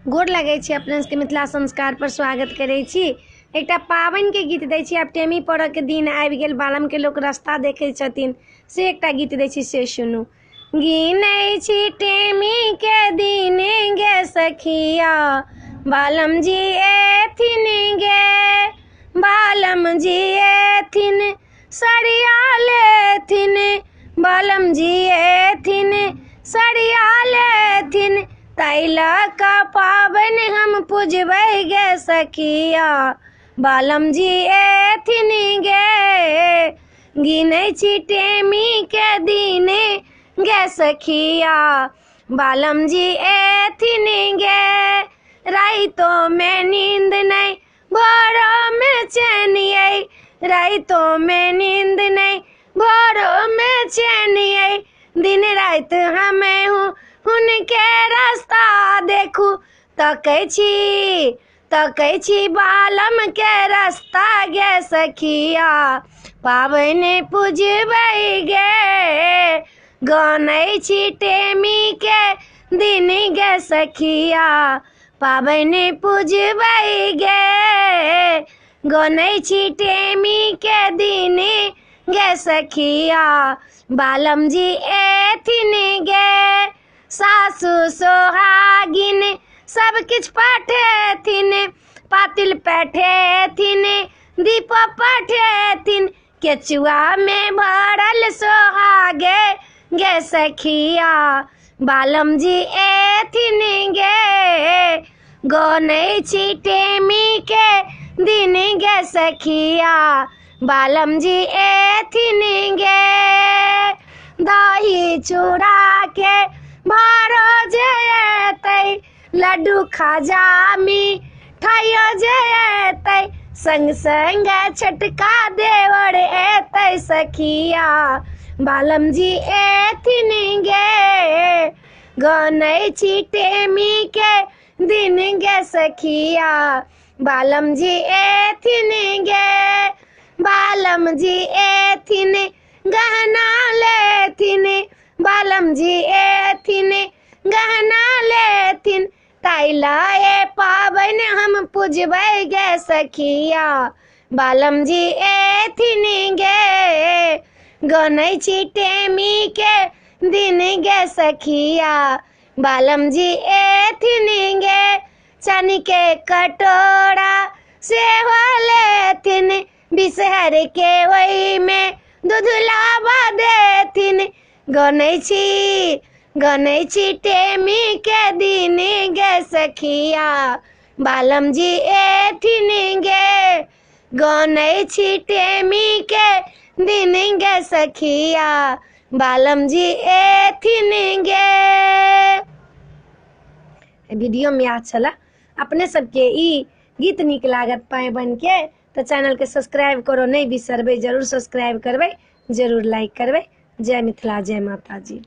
गोर लगै छी अपने के मिथिला संस्कार पर स्वागत करै छी। एकटा पाबनि के गीत दै छी। आब टेमी पड़ऽ के दिन आबि गेल, बालम के लोक रास्ता देखै छथिन, से एकटा गीत दै छी, से सुनू। गिनै छी टेमी के दिन गे सखिया, बालम जी एथिन गे, बालम जी एथिन सरिया लेथिन, बालम जी एथिन सरिया लेथिन, तैला का पाबनि हम पूजबै गे सखिया, बालम जी एथिन गे। गिनै छी टेमी के दिन गे सखिया, बालम जी एथिन गे। राइतो में नींद नहीं, भोरो में चैन आई, राइतो में नींद नहीं, भोरो में चैन आई, दिन रात हमें हूँ हुनके रास्ता देखू, तकै छी बालम के रास्ता गे सखिया, पाबनि पूजबै गे। गनै छी टेमी के दिन गे सखिया, पाबनि पूजबै गे। गनै छी टेमी के दिन गे सखिया, बालम जी एथिन गे। सासु सोहागिन सब किछ पठेथिन, पातिल पठेथिन, दीप पठेथिन, केचुआ में भरल सोहागे गे सखिया, बालम जी एथिन गे। गनै छी टेमी के दिन गे सखिया, बालम जी एथिन गे। दही चूड़ा के भारो जे एतै, लड्डू खाजा मिठाइयो जे एतै, संग संग छोटका देवर एतै सखिया, बालम जी एथिन गे। गनै छी टेमी के दिन गे सखिया, बालम जी एथिन गे। बालम जी एथिन गहना लेथिन, बालम जी एथिन गहना लेथिन, तैला ए पाबनि हम पूजबै गे सखिया, बालम जी एथिन गे। गनै छी टेमी के दिन गे सखिया, बालम जी एथिन गे। चानी के कटोरा सेहो लेथिन, बिसहर के ओहि में दूध लाबा देथिन। गनै छी टेमी के दिन गे सखिया, बालम जी एथिन गे। गनै छी टेमी के दिन गे सखिया, बालम जी एथिन गे। वीडियो में अच्छा छला, अपने सबके ई गीत नीक लागत पाबनि के तो चैनल के सब्सक्राइब करो नहीं बिसरबै, जरूर सब्सक्राइब करबै, जरूर लाइक करबै। जय मिथिला, जय माता जी।